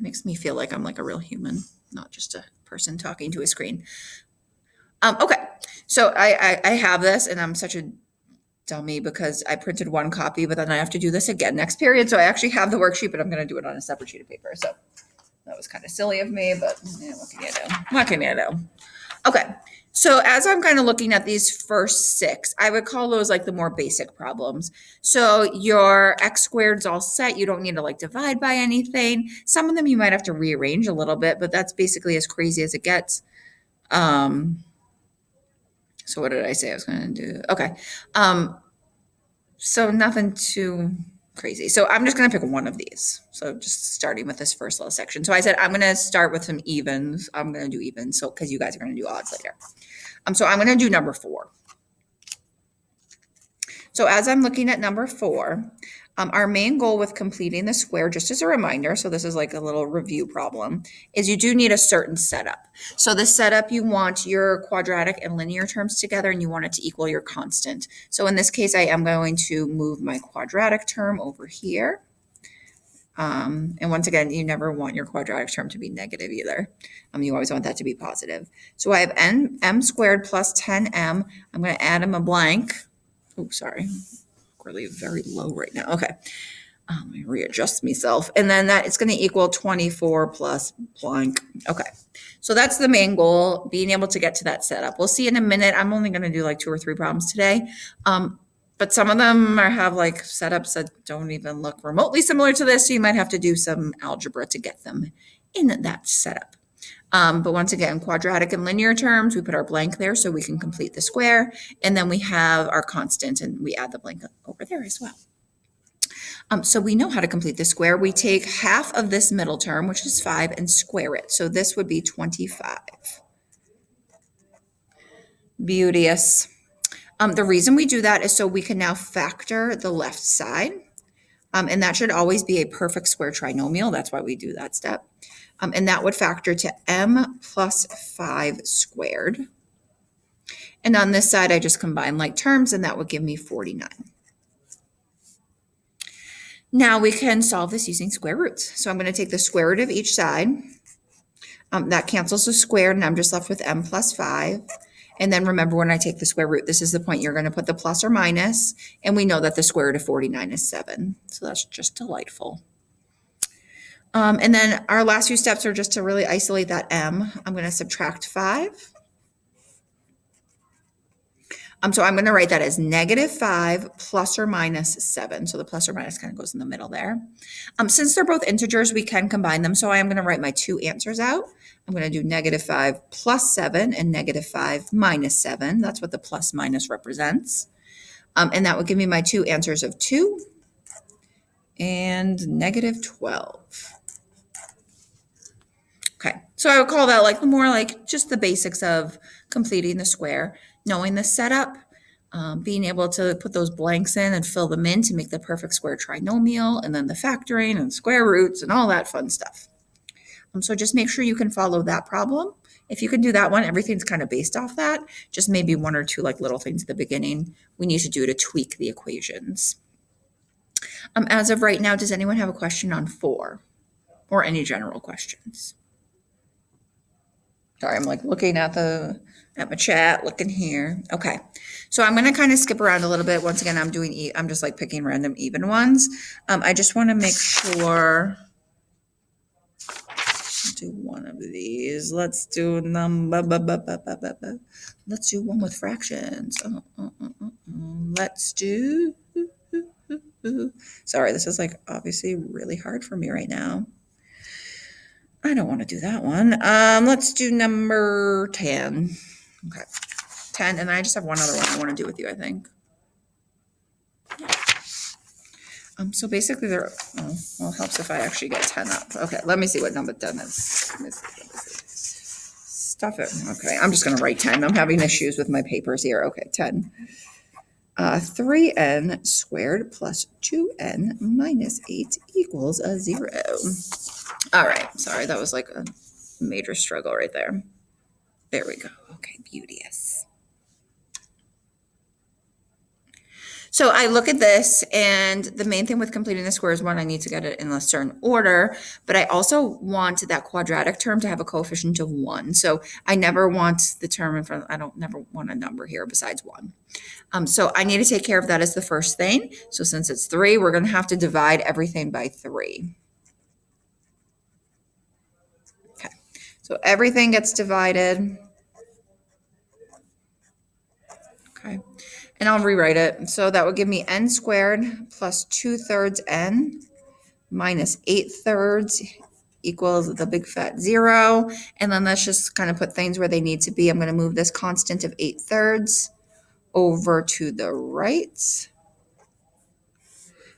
makes me feel like I'm like a real human, not just a person talking to a screen. Okay, so I have this, and I'm such a dummy because I printed one copy, but then I have to do this again next period. So I actually have the worksheet, but I'm going to do it on a separate sheet of paper. So that was kind of silly of me, but what can you do? What can you do? Okay. So as I'm kind of looking at these first six, I would call those like the more basic problems. So your x squared's all set. You don't need to like divide by anything. Some of them you might have to rearrange a little bit, but that's basically as crazy as it gets. So what did I say I was going to do? Okay. So nothing too crazy. So I'm just going to pick one of these. So just starting with this first little section. So I said I'm going to start with some evens. I'm going to do evens. So because you guys are going to do odds later. So I'm going to do number 4. So as I'm looking at number 4, our main goal with completing the square, just as a reminder, so this is like a little review problem, is you do need a certain setup. So the setup, you want your quadratic and linear terms together, and you want it to equal your constant. So in this case, I am going to move my quadratic term over here. And once again, you never want your quadratic term to be negative either. You always want that to be positive. So I have m squared plus 10m. I'm going to add them a blank. Oh, sorry. Really very low right now. Okay. Let me readjust myself. And then that it's going to equal 24 plus blank. Okay. So that's the main goal, being able to get to that setup. We'll see in a minute. I'm only going to do like 2 or 3 problems today. But some of them have like setups that don't even look remotely similar to this. So you might have to do some algebra to get them in that setup. But once again, quadratic and linear terms, we put our blank there so we can complete the square. And then we have our constant, and we add the blank over there as well. So we know how to complete the square. We take half of this middle term, which is 5, and square it. So this would be 25. Beauteous. The reason we do that is so we can now factor the left side. And that should always be a perfect square trinomial. That's why we do that step. And that would factor to m plus 5 squared. And on this side, I just combine like terms, and that would give me 49. Now we can solve this using square roots. So I'm going to take the square root of each side. That cancels the squared, and I'm just left with m plus 5. And then remember, when I take the square root, this is the point you're going to put the plus or minus. And we know that the square root of 49 is 7. So that's just delightful. And then our last few steps are just to really isolate that m. I'm going to subtract 5. So I'm going to write that as -5 plus or minus 7. So the plus or minus kind of goes in the middle there. Since they're both integers, we can combine them. So I am going to write my 2 answers out. I'm going to do -5 plus 7 and -5 minus 7. That's what the plus minus represents. And that would give me my 2 answers of 2 and -12. Okay, so I would call that like more like just the basics of completing the square, knowing the setup, being able to put those blanks in and fill them in to make the perfect square trinomial, and then the factoring and square roots and all that fun stuff. So just make sure you can follow that problem. If you can do that one, everything's kind of based off that. Just maybe 1 or 2 like little things at the beginning we need to do to tweak the equations. As of right now, does anyone have a question on 4 or any general questions? Sorry, I'm like looking at my chat, looking here. Okay, so I'm going to kind of skip around a little bit. Once again, I'm just like picking random even ones. I just want to make sure. Do one of these. Let's do Let's do one with fractions. Let's do. Sorry, this is like obviously really hard for me right now. I don't want to do that one. Let's do number 10. Okay, 10, and I just have one other one I want to do with you, I think. So basically well, it helps if I actually get 10 up. Okay, let me see what number 10 is. Let me see. Stuff it. Okay, I'm just going to write 10. I'm having issues with my papers here. Okay, 10. 3n squared plus 2n minus 8 equals 0. All right, sorry, that was like a major struggle right there. There we go. Okay, beauteous. So I look at this, and the main thing with completing the square is one, I need to get it in a certain order, but I also want that quadratic term to have a coefficient of 1. So I never want the term in front, I don't never want a number here besides 1. So I need to take care of that as the first thing. So since it's 3, we're going to have to divide everything by 3. Okay, so everything gets divided. Okay, and I'll rewrite it. So that would give me n squared plus 2/3 n minus 8/3 equals the big fat 0. And then let's just kind of put things where they need to be. I'm going to move this constant of 8/3 over to the right.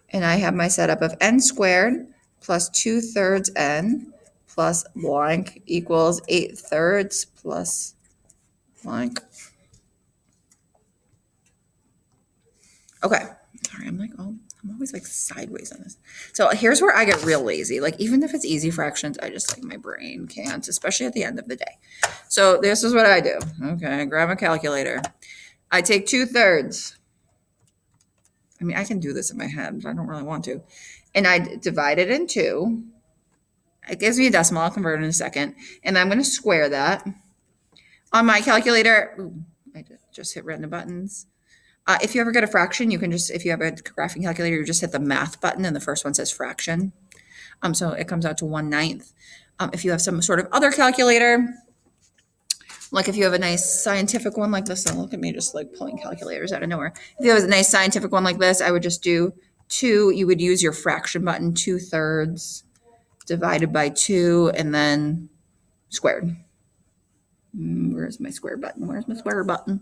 And I have my setup of n squared plus 2/3 n plus blank equals 8/3 plus blank. Okay. Sorry, I'm always like sideways on this. So here's where I get real lazy. Like even if it's easy fractions, I just like my brain can't, especially at the end of the day. So this is what I do. Okay, grab a calculator. I take 2/3. I mean, I can do this in my head, but I don't really want to. And I divide it in 2. It gives me a decimal. I'll convert it in a second. And I'm going to square that. On my calculator, ooh, I just hit random buttons. If you ever get a fraction, you can just, if you have a graphing calculator, you just hit the math button and the first one says fraction. So it comes out to 1/9. If you have some sort of other calculator, like if you have a nice scientific one like this, and look at me just like pulling calculators out of nowhere. If you have a nice scientific one like this, I would just do 2. You would use your fraction button, 2/3 divided by 2, and then squared. Where's my square button? Where's my square button?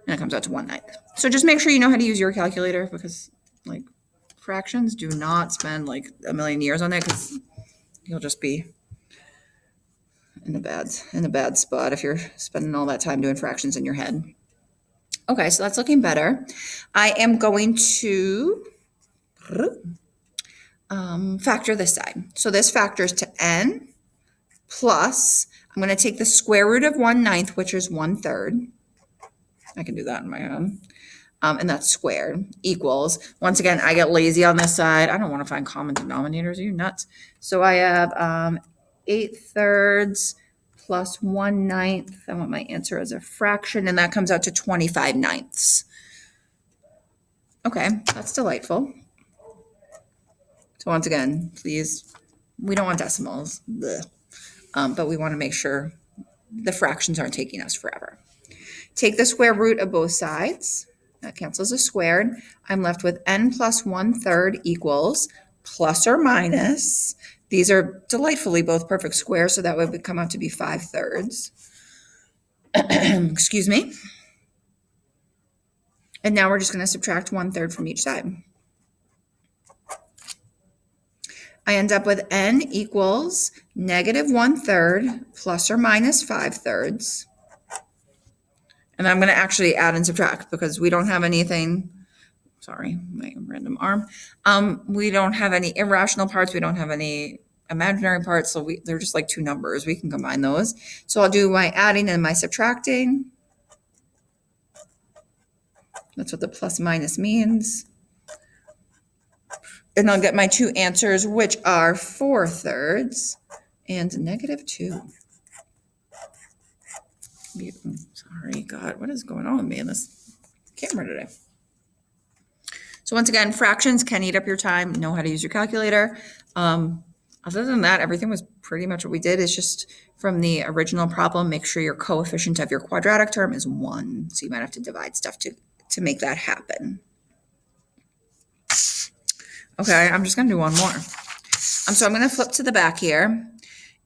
And it comes out to 1/9. So just make sure you know how to use your calculator, because like fractions, do not spend like a million years on it, because you'll just be in a bad spot if you're spending all that time doing fractions in your head. Okay, so that's looking better. I am going to factor this side. So this factors to n plus, I'm going to take the square root of 1/9, which is 1/3. I can do that in my own. And that's squared, equals, once again, I get lazy on this side. I don't want to find common denominators. Are you nuts? So I have 8/3 plus 1/9. I want my answer as a fraction, and that comes out to 25/9. Okay, that's delightful. So once again, please, we don't want decimals, but we want to make sure the fractions aren't taking us forever. Take the square root of both sides. That cancels a squared. I'm left with n plus 1/3 equals plus or minus. These are delightfully both perfect squares, so that would come out to be 5/3. Excuse me. And now we're just going to subtract 1/3 from each side. I end up with n equals negative 1/3 plus or minus 5/3. And I'm going to actually add and subtract because we don't have anything. Sorry, my random arm. We don't have any irrational parts. We don't have any imaginary parts. So they're just like two numbers. We can combine those. So I'll do my adding and my subtracting. That's what the plus minus means. And I'll get my two answers, which are 4/3 and -2. Sorry, God, what is going on with me in this camera today? So once again, fractions can eat up your time. Know how to use your calculator. Other than that, everything was pretty much what we did. It's just from the original problem, make sure your coefficient of your quadratic term is 1. So you might have to divide stuff to make that happen. Okay, I'm just going to do one more. So I'm going to flip to the back here.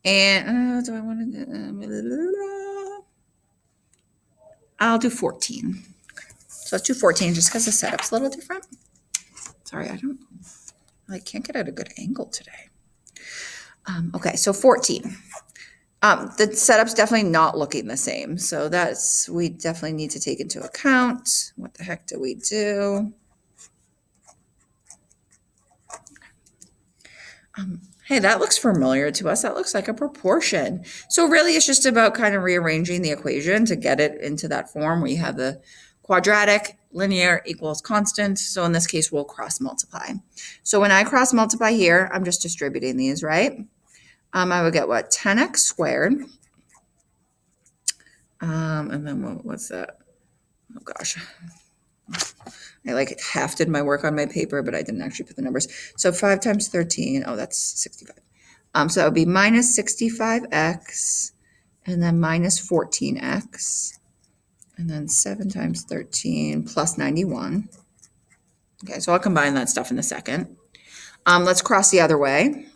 And do I want to I'll do 14. Okay. So let's do 14 just because the setup's a little different. Sorry, I can't get at a good angle today. Okay, so 14. The setup's definitely not looking the same. So we definitely need to take into account. What the heck do we do? Hey, that looks familiar to us. That looks like a proportion. So really it's just about kind of rearranging the equation to get it into that form where you have the quadratic linear equals constant. So in this case, we'll cross multiply. So when I cross multiply here, I'm just distributing these, right? I would get what? 10x squared. And then what's that? Oh gosh. I like half did my work on my paper, but I didn't actually put the numbers. So 5 times 13, oh, that's 65. So that would be minus 65x, and then minus 14x, and then 7 times 13 plus 91. Okay, so I'll combine that stuff in a second. Let's cross the other way.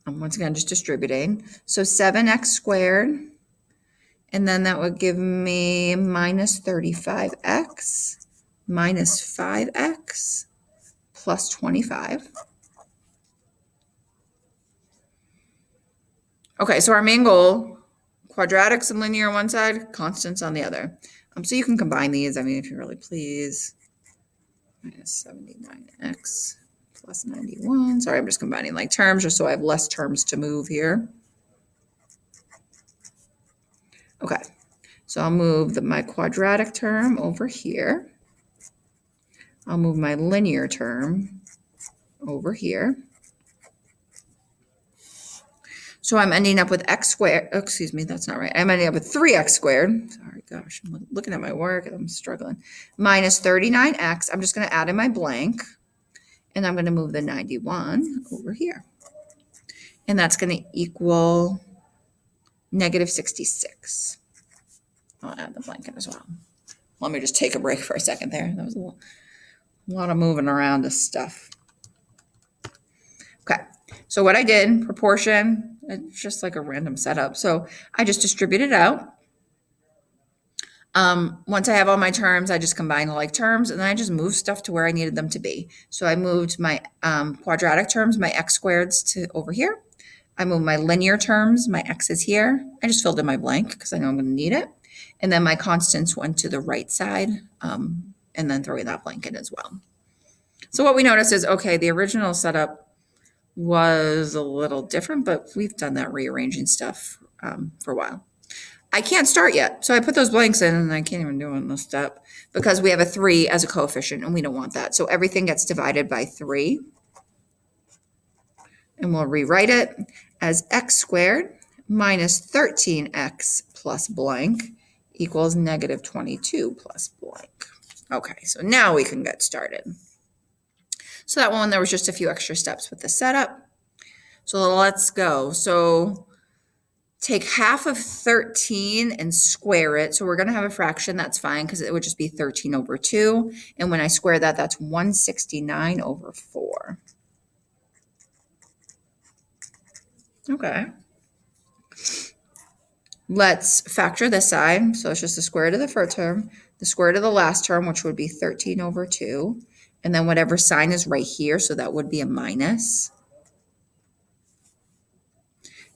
Once again, just distributing. So 7x squared, and then that would give me minus 35x minus 5x plus 25. Okay, so our main goal, quadratics and linear on one side, constants on the other. So you can combine these, I mean, if you really please. Minus 79x plus 91. Sorry, I'm just combining like terms just so I have less terms to move here. Okay, so I'll move my quadratic term over here. I'll move my linear term over here. So I'm ending up with x squared. Oh, excuse me, that's not right. I'm ending up with 3x squared. Sorry, gosh, I'm looking at my work and I'm struggling. Minus 39x. I'm just going to add in my blank. And I'm going to move the 91 over here. And that's going to equal negative 66. I'll add the blank in as well. Let me just take a break for a second there. That was a lot of moving around this stuff. Okay, so what I did, proportion, it's just like a random setup. So I just distributed out. Once I have all my terms, I just combine the like terms, and then I just move stuff to where I needed them to be. So I moved my quadratic terms, my x squareds, to over here. I moved my linear terms, my x's here. I just filled in my blank because I know I'm going to need it. And then my constants went to the right side, and then throwing that blank in as well. So what we noticed is, okay, the original setup was a little different, but we've done that rearranging stuff for a while. I can't start yet. So I put those blanks in and I can't even do it in this step because we have a 3 as a coefficient and we don't want that. So everything gets divided by 3. And we'll rewrite it as x squared minus 13x plus blank equals negative 22 plus blank. Okay, so now we can get started. So that one, there was just a few extra steps with the setup. So let's go. So take half of 13 and square it. So we're going to have a fraction. That's fine because it would just be 13 over 2. And when I square that, that's 169 over 4. Okay. Let's factor this side. So it's just the square root of the first term, the square root of the last term, which would be 13 over 2. And then whatever sign is right here, so that would be a minus.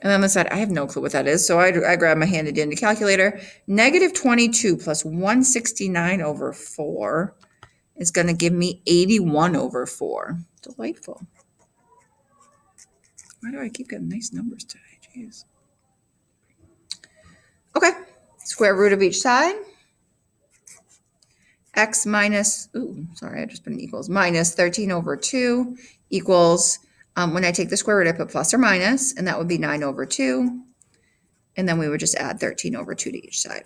And then the side, I have no clue what that is. So I grab my handy dandy calculator. Negative 22 plus 169 over 4 is going to give me 81 over 4. Delightful. Why do I keep getting nice numbers today? Jeez. Okay, square root of each side. X minus, I just put an equals, minus 13 over 2 equals, when I take the square root, I put plus or minus, and that would be 9 over 2. And then we would just add 13 over 2 to each side.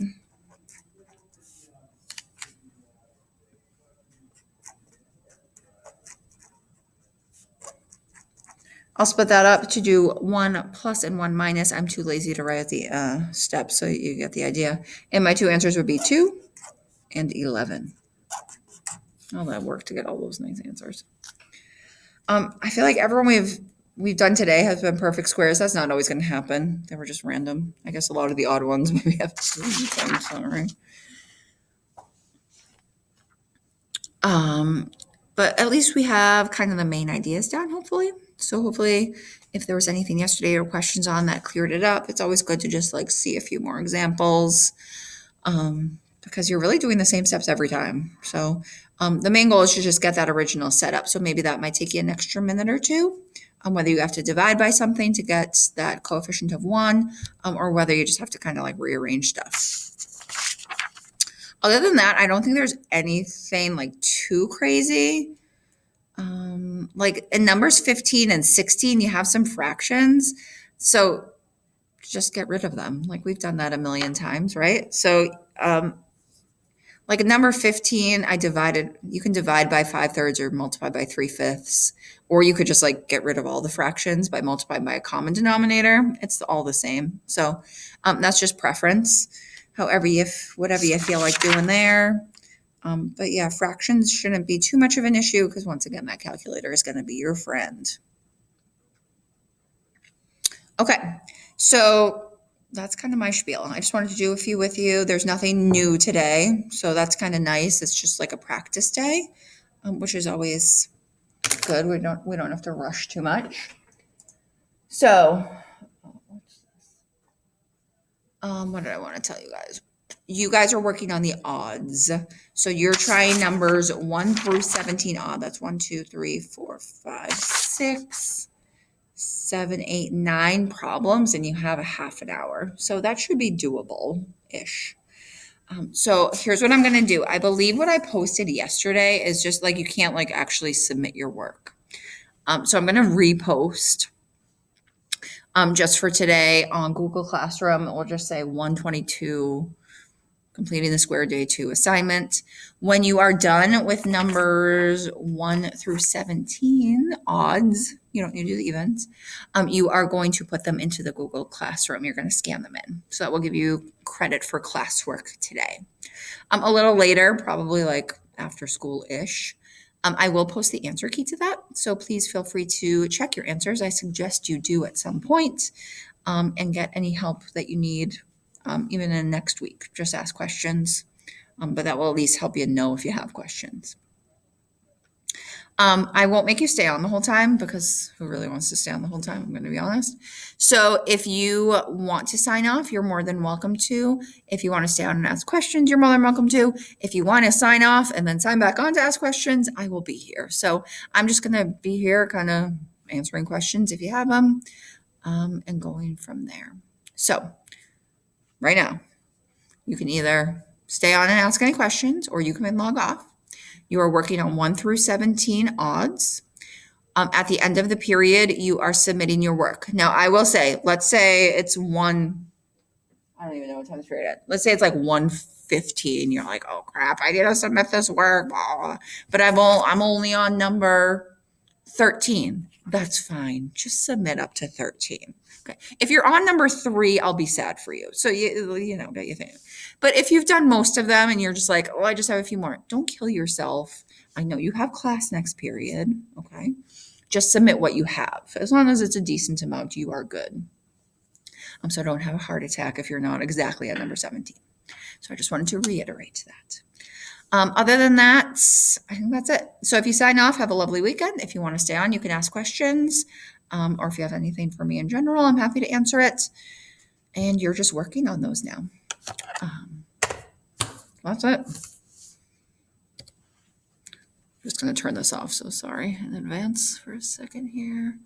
I'll split that up to do 1 plus and 1 minus. I'm too lazy to write the steps, so you get the idea. And my two answers would be 2 and 11. All that work to get all those nice answers. I feel like everyone we've done today has been perfect squares. That's not always going to happen. They were just random. I guess a lot of the odd ones maybe have I'm sorry. But at least we have kind of the main ideas down, hopefully. So hopefully if there was anything yesterday or questions on that cleared it up, it's always good to just like see a few more examples because you're really doing the same steps every time. So the main goal is to just get that original setup. So maybe that might take you an extra minute or two, whether you have to divide by something to get that coefficient of 1, or whether you just have to kind of like rearrange stuff. Other than that, I don't think there's anything like too crazy. Like in numbers 15 and 16, you have some fractions. So just get rid of them. Like we've done that a million times, right? So like number 15, you can divide by 5/3 or multiply by 3/5. Or you could just like get rid of all the fractions by multiplying by a common denominator. It's all the same. So that's just preference. Whatever you feel like doing there. But yeah, fractions shouldn't be too much of an issue because once again, that calculator is going to be your friend. Okay, so that's kind of my spiel. I just wanted to do a few with you. There's nothing new today, so that's kind of nice. It's just like a practice day, which is always good. We don't have to rush too much. So, what did I want to tell you guys? You guys are working on the odds. So you're trying numbers 1 through 17 odd. That's 1, 2, 3, 4, 5, 6, 7, 8, 9 problems, and you have a half an hour. So that should be doable-ish. So here's what I'm going to do. I believe what I posted yesterday is just like you can't like actually submit your work. So I'm going to repost just for today on Google Classroom. We'll just say 122 completing the square day 2 assignment. When you are done with numbers 1 through 17 odds, you don't need to do the evens, you are going to put them into the Google Classroom. You're going to scan them in. So that will give you credit for classwork today. A little later, probably like after school-ish, I will post the answer key to that. So please feel free to check your answers. I suggest you do at some point and get any help that you need even in next week. Just ask questions, but that will at least help you know if you have questions. I won't make you stay on the whole time because who really wants to stay on the whole time? I'm going to be honest. So if you want to sign off, you're more than welcome to. If you want to stay on and ask questions, you're more than welcome to. If you want to sign off and then sign back on to ask questions, I will be here. So I'm just going to be here kind of answering questions if you have them and going from there. So right now, you can either stay on and ask any questions or you can log off. You are working on 1 through 17 odds. At the end of the period, you are submitting your work. Now, I will say, let's say it's I don't even know what time the period is. Let's say it's like 1:15. You're like, oh crap, I need to submit this work. Blah, blah. But I'm only on number 13. That's fine. Just submit up to 13. Okay. If you're on number 3, I'll be sad for you. So you know what you think. But if you've done most of them and you're just like, oh, I just have a few more, don't kill yourself. I know you have class next period. Okay. Just submit what you have. As long as it's a decent amount, you are good. So don't have a heart attack if you're not exactly at number 17. So I just wanted to reiterate that. Other than that, I think that's it. So if you sign off, have a lovely weekend. If you want to stay on, you can ask questions. Or if you have anything for me in general, I'm happy to answer it. And you're just working on those now. That's it. I'm just going to turn this off. So sorry in advance for a second here.